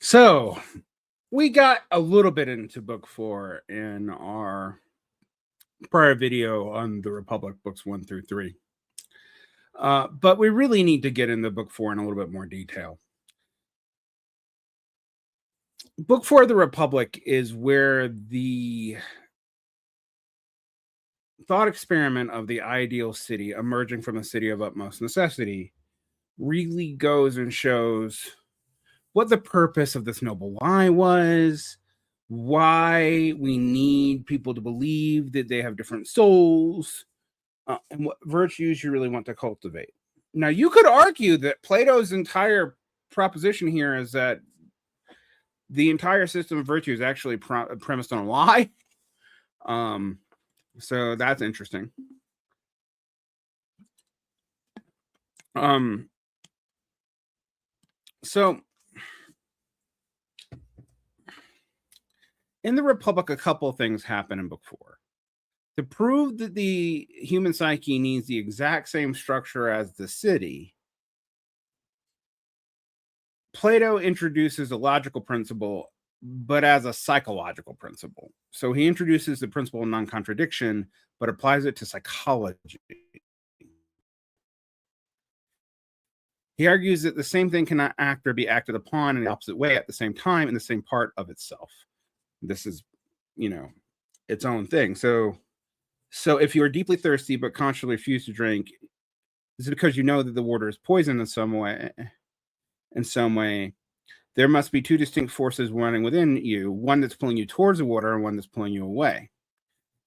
So we got a little bit into book 4 in our prior video on the Republic, books 1 through 3. But we really need to get into book 4 in a little bit more detail. Book 4 of the Republic is where the thought experiment of the ideal city emerging from the city of utmost necessity really goes and shows what the purpose of this noble lie was, why we need people to believe that they have different souls, and what virtues you really want to cultivate. Now, you could argue that Plato's entire proposition here is that the entire system of virtue is actually premised on a lie. So that's interesting. So in the Republic, a couple of things happen in book 4. To prove that the human psyche needs the exact same structure as the city, Plato introduces a logical principle, but as a psychological principle. So he introduces the principle of non-contradiction, but applies it to psychology. He argues that the same thing cannot act or be acted upon in the opposite way at the same time in the same part of itself. This is, its own thing. So if you are deeply thirsty but consciously refuse to drink, is it because you know that the water is poison in some way? In some way, there must be two distinct forces running within you, one that's pulling you towards the water and one that's pulling you away.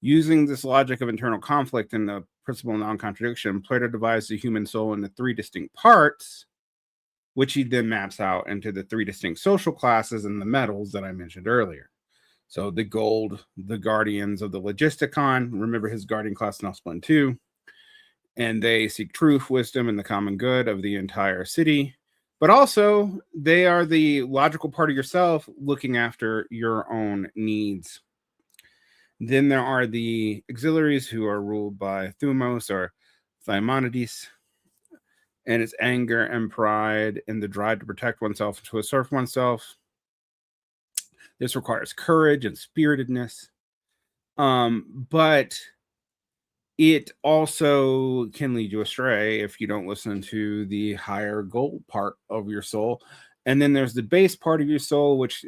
Using this logic of internal conflict and the principle of non-contradiction, Plato divides the human soul into 3 distinct parts, which he then maps out into the 3 distinct social classes and the metals that I mentioned earlier. So the gold, the guardians of the Logisticon, remember his guardian class now split in 2, and they seek truth, wisdom, and the common good of the entire city. But also, they are the logical part of yourself looking after your own needs. Then there are the auxiliaries who are ruled by Thumos or Thymonides, and it's anger and pride and the drive to protect oneself and to assert oneself. This requires courage and spiritedness. But it also can lead you astray if you don't listen to the higher gold part of your soul. And then there's the base part of your soul, which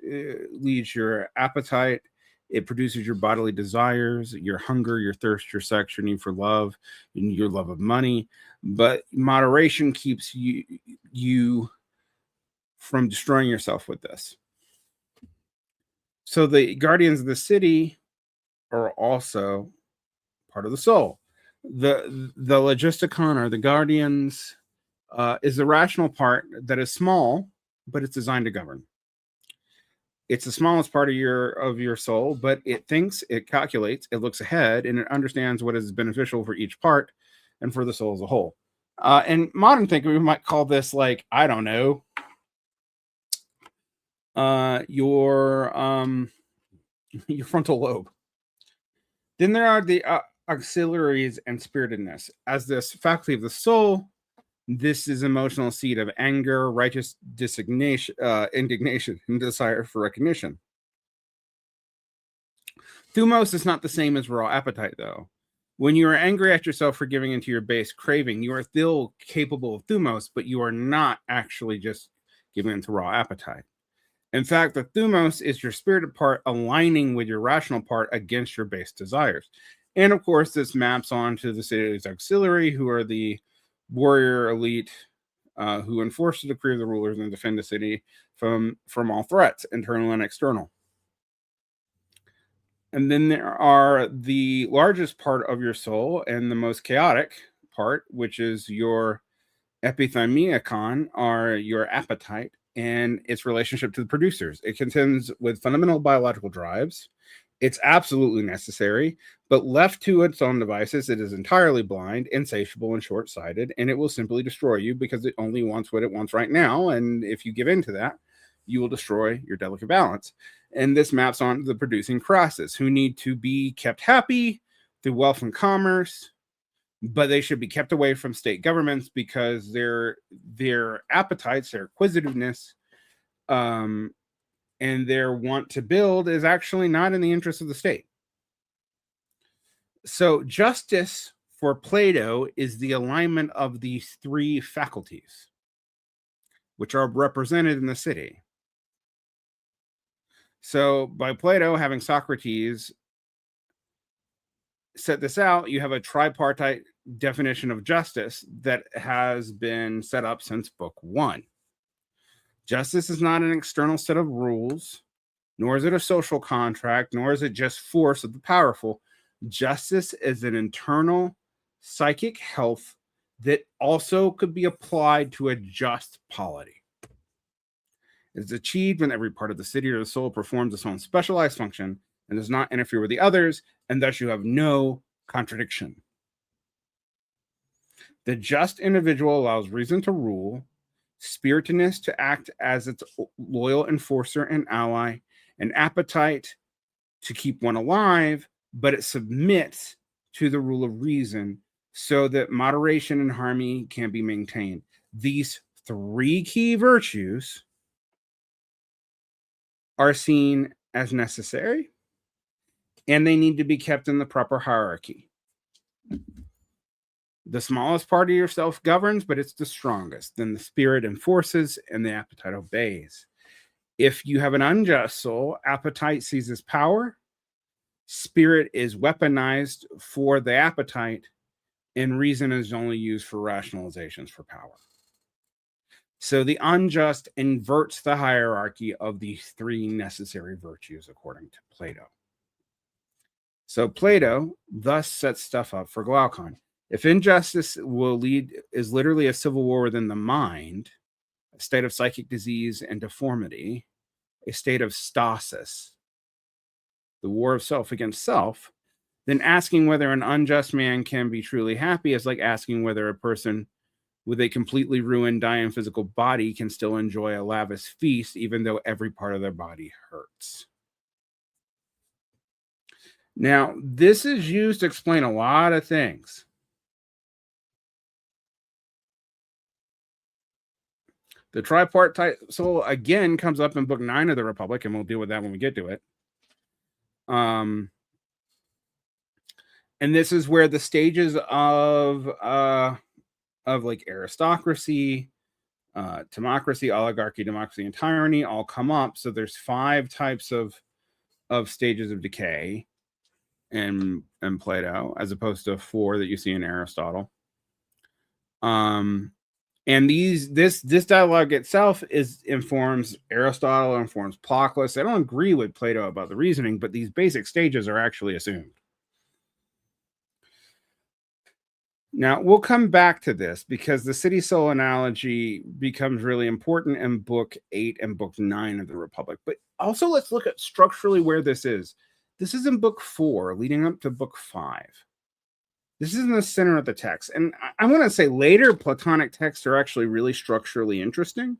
leads your appetite. It produces your bodily desires, your hunger, your thirst, your sex, your need for love, and your love of money. But moderation keeps you from destroying yourself with this. So the guardians of the city are also part of the soul. The Logisticon, or the guardians, is the rational part that is small, but it's designed to govern. It's the smallest part of your soul, but it thinks, it calculates, it looks ahead, and it understands what is beneficial for each part and for the soul as a whole. In modern thinking, we might call this, like, I don't know, your frontal lobe. Then there are the auxiliaries and spiritedness. As this faculty of the soul, this is emotional seed of anger, righteous indignation, and desire for recognition. Thumos is not the same as raw appetite, though. When you are angry at yourself for giving into your base craving, you are still capable of Thumos, but you are not actually just giving into raw appetite. In fact, the Thumos is your spirited part aligning with your rational part against your base desires. And of course, this maps onto the city's auxiliary, who are the warrior elite who enforce the decree of the rulers and defend the city from all threats, internal and external. And then there are the largest part of your soul and the most chaotic part, which is your epithymiacon, or your appetite, and its relationship to the producers. It contends with fundamental biological drives. It's absolutely necessary, but left to its own devices, it is entirely blind, insatiable, and short-sighted, and it will simply destroy you because it only wants what it wants right now, and if you give in to that, you will destroy your delicate balance. And this maps on the producing classes, who need to be kept happy through wealth and commerce, but they should be kept away from state governments because their appetites, their acquisitiveness, and their want to build is actually not in the interest of the state. So justice for Plato is the alignment of these three faculties, which are represented in the city. So by Plato having Socrates set this out, you have a tripartite definition of justice that has been set up since book 1. Justice is not an external set of rules, nor is it a social contract, nor is it just force of the powerful. Justice is an internal psychic health that also could be applied to a just polity. It is achieved when every part of the city or the soul performs its own specialized function and does not interfere with the others, and thus you have no contradiction. The just individual allows reason to rule, spiritedness to act as its loyal enforcer and ally, an appetite to keep one alive, but it submits to the rule of reason so that moderation and harmony can be maintained. These three key virtues are seen as necessary, and they need to be kept in the proper hierarchy. The smallest part of yourself governs, but it's the strongest. Then the spirit enforces and the appetite obeys. If you have an unjust soul, appetite seizes power, spirit is weaponized for the appetite, and reason is only used for rationalizations for power. So the unjust inverts the hierarchy of these three necessary virtues, according to Plato. So Plato thus sets stuff up for Glaucon. If injustice is literally a civil war within the mind, a state of psychic disease and deformity, a state of stasis, the war of self against self, then asking whether an unjust man can be truly happy is like asking whether a person with a completely ruined, dying physical body can still enjoy a lavish feast, even though every part of their body hurts. Now, this is used to explain a lot of things. The tripartite soul again comes up in book 9 of the Republic, and we'll deal with that when we get to it. And this is where the stages of like aristocracy, timocracy, oligarchy, democracy, and tyranny all come up. So there's 5 types of stages of decay in Plato, as opposed to 4 that you see in Aristotle. And this dialogue itself informs Aristotle, informs Proclus. I don't agree with Plato about the reasoning, but these basic stages are actually assumed. Now, we'll come back to this because the city soul analogy becomes really important in book 8 and book 9 of the Republic. But also, let's look at structurally where this is. This is in book 4, leading up to book 5. This is in the center of the text. And I'm going to say later Platonic texts are actually really structurally interesting.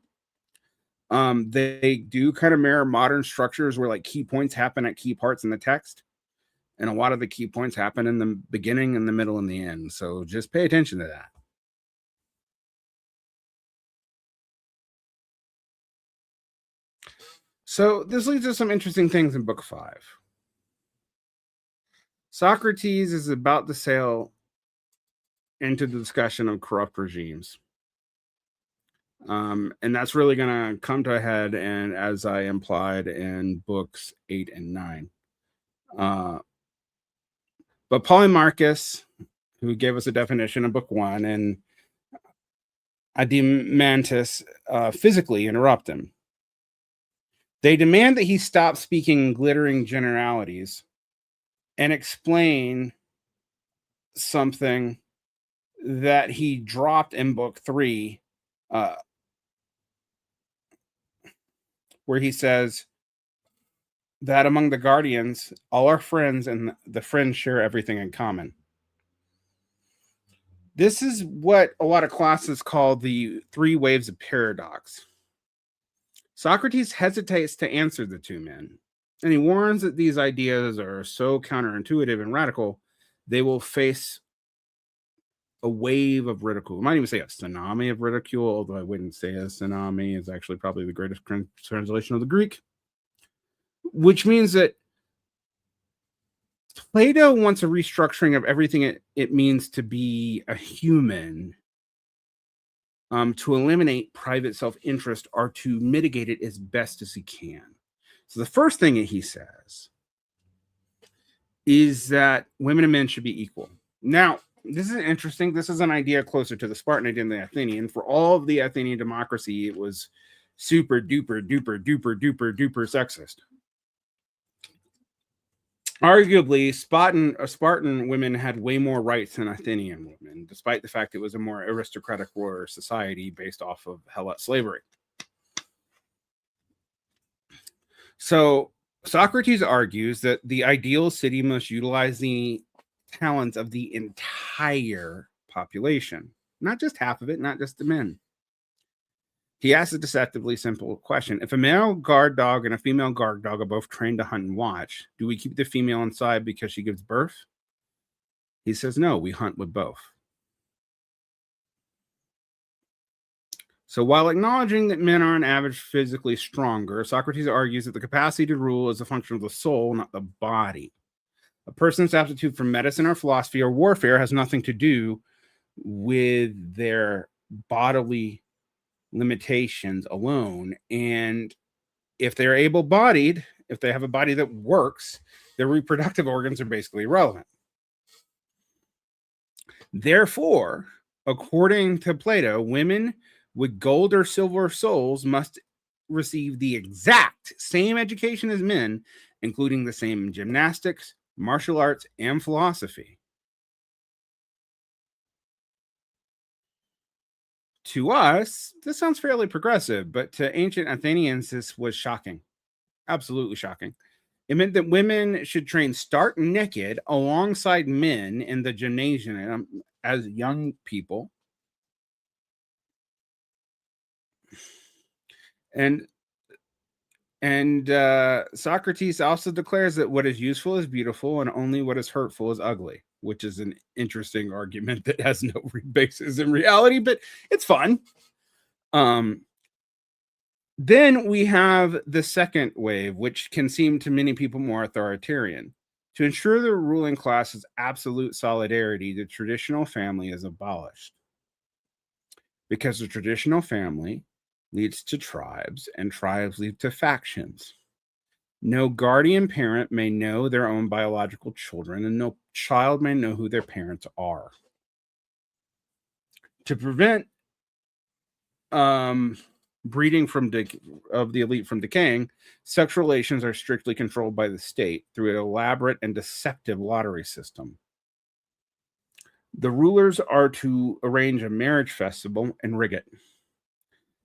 They do kind of mirror modern structures where like key points happen at key parts in the text. And a lot of the key points happen in the beginning, in the middle, and the end. So just pay attention to that. So this leads to some interesting things in book 5. Socrates is about to sail into the discussion of corrupt regimes. And that's really going to come to a head, and as I implied in books 8 and 9. But Polemarchus, who gave us a definition in book 1, and Adimantus physically interrupt him. They demand that he stop speaking glittering generalities and explain something that he dropped in book 3, where he says that among the guardians, all are friends, and the friends share everything in common. This is what a lot of classes call the 3 waves of paradox. Socrates hesitates to answer the 2 men, and he warns that these ideas are so counterintuitive and radical, they will face a wave of ridicule. I might even say a tsunami of ridicule, although I wouldn't say a tsunami is actually probably the greatest translation of the Greek. which means that Plato wants a restructuring of everything it means to be a human, to eliminate private self-interest or to mitigate it as best as he can. So the first thing that he says is that women and men should be equal. Now, this is interesting. This is an idea closer to the Spartan idea than the Athenian. For all of the Athenian democracy, it was super duper duper duper duper duper sexist. Arguably, Spartan women had way more rights than Athenian women, despite the fact it was a more aristocratic warrior society based off of Helot slavery. So Socrates argues that the ideal city must utilize the talents of the entire population, not just half of it, not just the men. He asks a deceptively simple question. If a male guard dog and a female guard dog are both trained to hunt and watch, do we keep the female inside because she gives birth? He says, no, we hunt with both. So while acknowledging that men are on average physically stronger, Socrates argues that the capacity to rule is a function of the soul, not the body. A person's aptitude for medicine or philosophy or warfare has nothing to do with their bodily limitations alone. And if they're able-bodied, if they have a body that works, their reproductive organs are basically irrelevant. Therefore, according to Plato, women with gold or silver souls must receive the exact same education as men, including the same gymnastics, martial arts, and philosophy. To us, this sounds fairly progressive, but to ancient Athenians, this was shocking. Absolutely shocking. It meant that women should train stark naked alongside men in the gymnasium as young people. And Socrates also declares that what is useful is beautiful and only what is hurtful is ugly, which is an interesting argument that has no basis in reality, but it's fun. Then we have the second wave, which can seem to many people more authoritarian. To ensure the ruling class's absolute solidarity, the traditional family is abolished. Because the traditional family leads to tribes, and tribes lead to factions. No guardian parent may know their own biological children, and no child may know who their parents are. To prevent breeding of the elite from decaying, sexual relations are strictly controlled by the state through an elaborate and deceptive lottery system. The rulers are to arrange a marriage festival and rig it.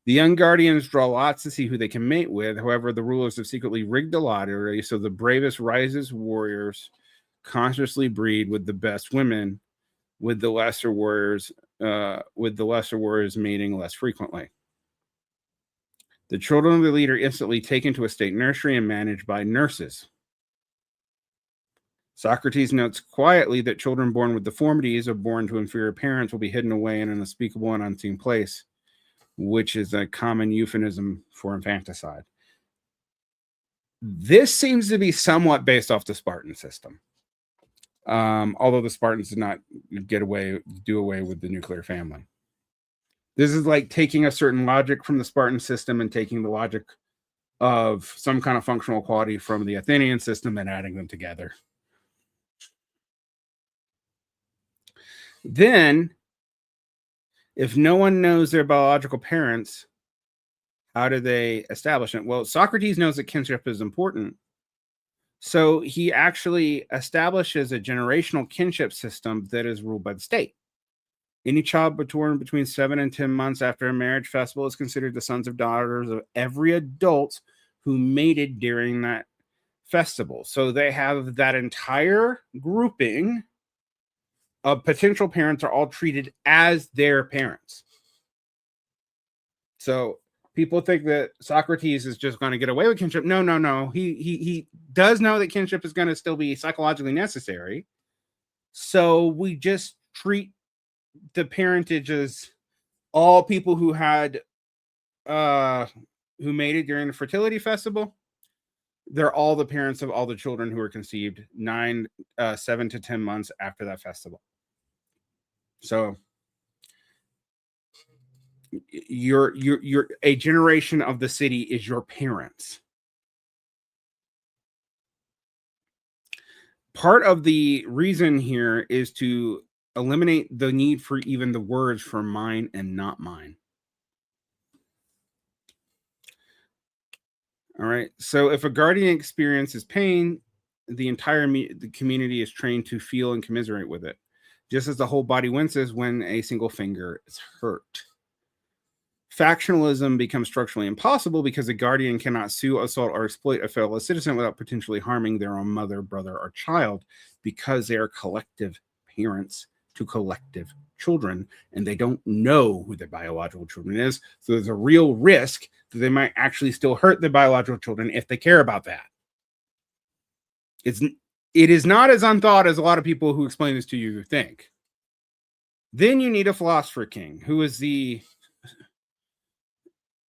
The young guardians draw lots to see who they can mate with. However, the rulers have secretly rigged the lottery so the bravest, wisest warriors consciously breed with the best women, with the lesser warriors mating less frequently. The children of the leader instantly taken to a state nursery and managed by nurses. Socrates notes quietly that children born with deformities or born to inferior parents will be hidden away in an unspeakable and unseen place, which is a common euphemism for infanticide. This seems to be somewhat based off the Spartan system. Although the Spartans did not do away with the nuclear family. This is like taking a certain logic from the Spartan system and taking the logic of some kind of functional equality from the Athenian system and adding them together. Then, if no one knows their biological parents, how do they establish it? Well, Socrates knows that kinship is important. So he actually establishes a generational kinship system that is ruled by the state. Any child born between 7 and 10 months after a marriage festival is considered the sons or daughters of every adult who mated during that festival. So they have that entire grouping of potential parents are all treated as their parents. So people think that Socrates is just going to get away with kinship. No. He does know that kinship is going to still be psychologically necessary. So we just treat the parentage as all people who had who made it during the fertility festival, They're all the parents of all the children who were conceived 7 to 10 months after that festival. So you're a generation of the city is your parents. Part of the reason here is to eliminate the need for even the words for mine and not mine. All right. So if a guardian experiences pain, the entire the community is trained to feel and commiserate with it, just as the whole body winces when a single finger is hurt. Factionalism becomes structurally impossible because a guardian cannot sue, assault, or exploit a fellow citizen without potentially harming their own mother, brother, or child, because they are collective parents to collective children, and they don't know who their biological children is. So there's a real risk that they might actually still hurt their biological children if they care about that. It is not as unthought as a lot of people who explain this to you think. Then you need a philosopher king, who is the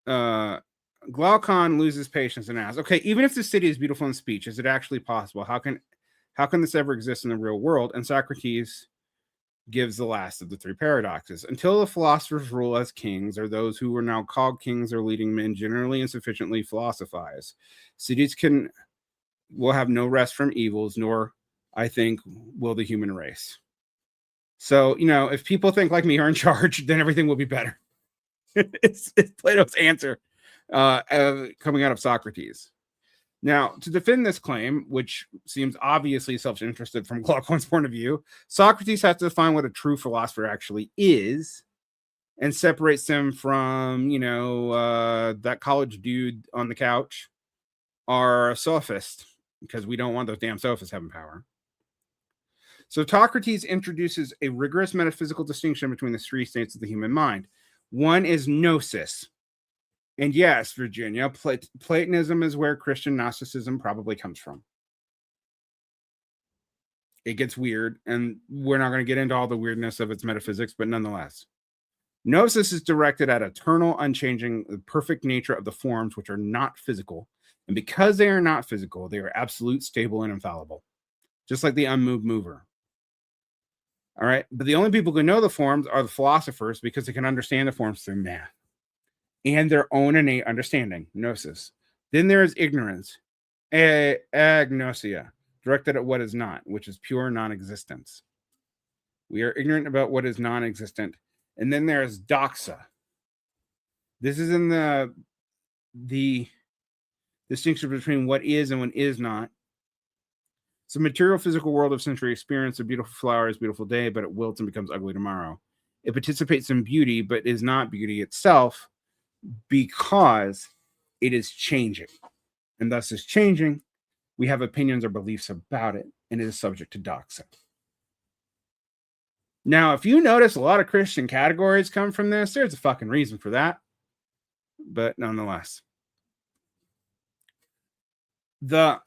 Glaucon loses patience and asks, okay, even if the city is beautiful in speech, is it actually possible? How can this ever exist in the real world? And Socrates gives the last of the three paradoxes. Until the philosophers rule as kings, or those who are now called kings or leading men generally insufficiently philosophize, cities will have no rest from evils, nor, I think, will the human race. So, if people think like me are in charge, then everything will be better. it's Plato's answer coming out of Socrates. Now, to defend this claim, which seems obviously self-interested from Glaucon's point of view, Socrates has to define what a true philosopher actually is and separates them from, that college dude on the couch or a sophist, because we don't want those damn sophists having power. So Socrates introduces a rigorous metaphysical distinction between the three states of the human mind. One is gnosis. And yes, Virginia, Platonism is where Christian Gnosticism probably comes from. It gets weird, and we're not going to get into all the weirdness of its metaphysics, but nonetheless. Gnosis is directed at eternal, unchanging, the perfect nature of the forms, which are not physical. And because they are not physical, they are absolute, stable, and infallible, just like the unmoved mover. All right. But the only people who know the forms are the philosophers, because they can understand the forms through math and their own innate understanding, gnosis. Then there is ignorance, agnosia, directed at what is not, which is pure non-existence. We are ignorant about what is non-existent. And then there is doxa. This is in the distinction between what is and what is not. It's a material physical world of sensory experience. A beautiful flower is a beautiful day, but it wilts and becomes ugly tomorrow. It participates in beauty, but is not beauty itself, because it is changing, and thus is changing. We have opinions or beliefs about it, and it is subject to doxa. Now, if you notice a lot of Christian categories come from this, there's a fucking reason for that. But nonetheless, the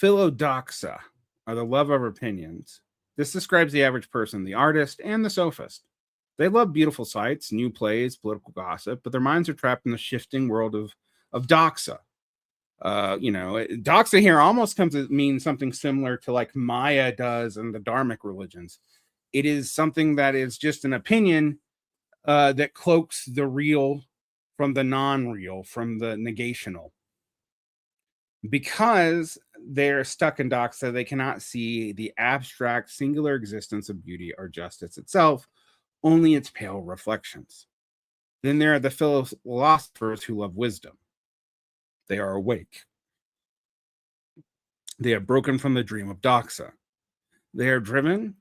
philodoxa, or the love of opinions. This describes the average person, the artist, and the sophist. They love beautiful sights, new plays, political gossip, but their minds are trapped in the shifting world of doxa. Doxa here almost comes to mean something similar to like Maya does in the Dharmic religions. It is something that is just an opinion that cloaks the real from the non-real, from the negational. Because they're stuck in doxa, they cannot see the abstract, singular existence of beauty or justice itself, only its pale reflections. Then there are the philosophers who love wisdom. They are awake. They have broken from the dream of doxa. They are driven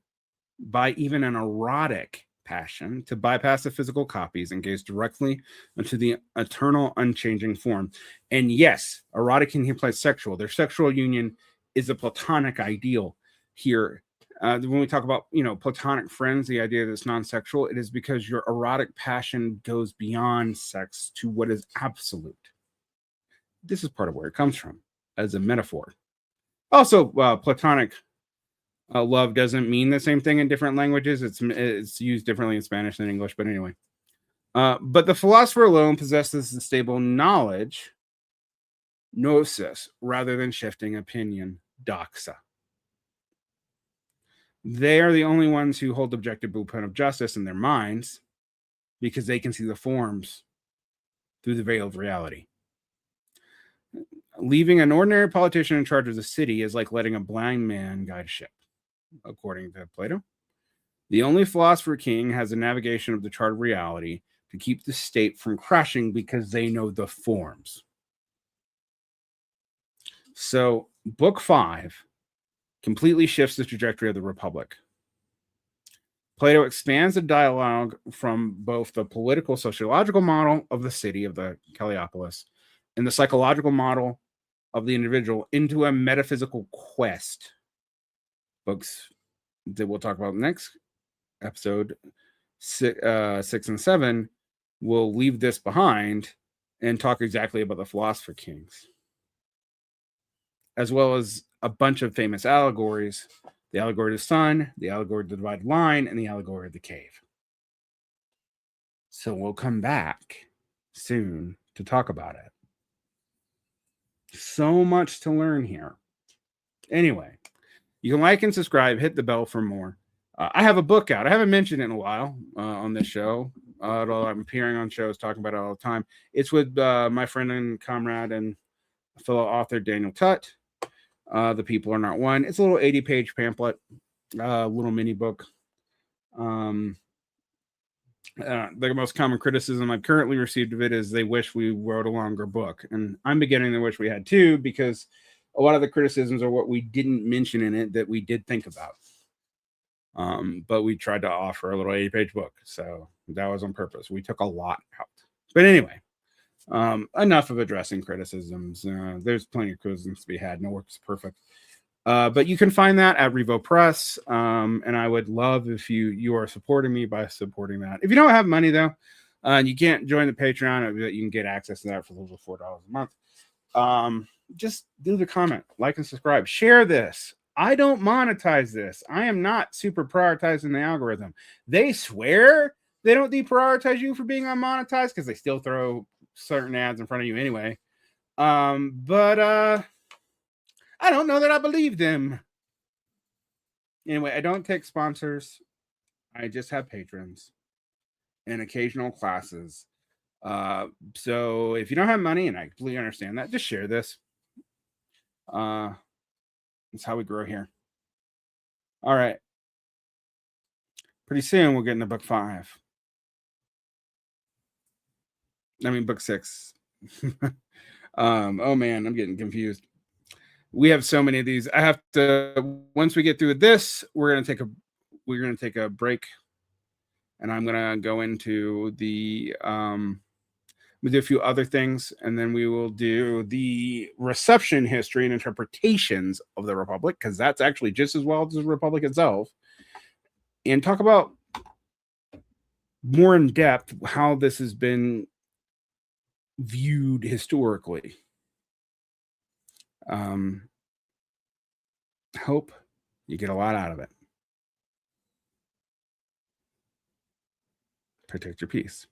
by even an erotic passion to bypass the physical copies and gaze directly into the eternal, unchanging form. And yes, erotic can imply sexual. Their sexual union is a platonic ideal here. When we talk about, platonic friends, the idea that it's non-sexual, it is because your erotic passion goes beyond sex to what is absolute. This is part of where it comes from as a metaphor. Also, platonic love doesn't mean the same thing in different languages. It's used differently in Spanish than English, but anyway. But the philosopher alone possesses the stable knowledge gnosis, rather than shifting opinion, doxa. They are the only ones who hold the objective blueprint of justice in their minds because they can see the forms through the veil of reality. Leaving an ordinary politician in charge of the city is like letting a blind man guide a ship, according to Plato. The only philosopher king has the navigation of the chart of reality to keep the state from crashing because they know the forms. So, Book 5 completely shifts the trajectory of the Republic. Plato expands the dialogue from both the political sociological model of the city of the Callipolis and the psychological model of the individual into a metaphysical quest. Books that we'll talk about next episode, 6 and 7, will leave this behind and talk exactly about the philosopher kings, as well as a bunch of famous allegories: the allegory of the sun, the allegory of the divided line, and the allegory of the cave. So we'll come back soon to talk about it. So much to learn here. Anyway, you can like and subscribe, hit the bell for more. I have a book out. I haven't mentioned it in a while on this show, although I'm appearing on shows talking about it all the time. It's with my friend and comrade and fellow author Daniel Tutt. The People Are Not One. It's a little 80-page pamphlet, little mini book. The most common criticism I've currently received of it is they wish we wrote a longer book. And I'm beginning to wish we had too, because a lot of the criticisms are what we didn't mention in it that we did think about. But we tried to offer a little 80-page book. So that was on purpose. We took a lot out. But anyway, enough of addressing criticisms. There's plenty of criticisms to be had. No work's perfect. But you can find that at Revo Press. And I would love if you are supporting me by supporting that. If you don't have money though, and you can't join the Patreon, you can get access to that for a little $4 a month. Just do the comment, like and subscribe, share this. I don't monetize this. I am not super prioritizing the algorithm. They swear they don't deprioritize you for being unmonetized because they still throw certain ads in front of you anyway. But I don't know that I believe them. Anyway, I don't take sponsors. I just have patrons and occasional classes. So if you don't have money, and I completely understand that, just share this. That's how we grow here. All right. Pretty soon we'll get into book 5. I mean, book 6. Oh man, I'm getting confused. We have so many of these. I have to, once we get through this, we're gonna take a break, and I'm gonna go into the we'll do a few other things, and then we will do the reception history and interpretations of the Republic, because that's actually just as well as the Republic itself, and talk about more in depth how this has been viewed historically. Hope you get a lot out of it. Protect your peace.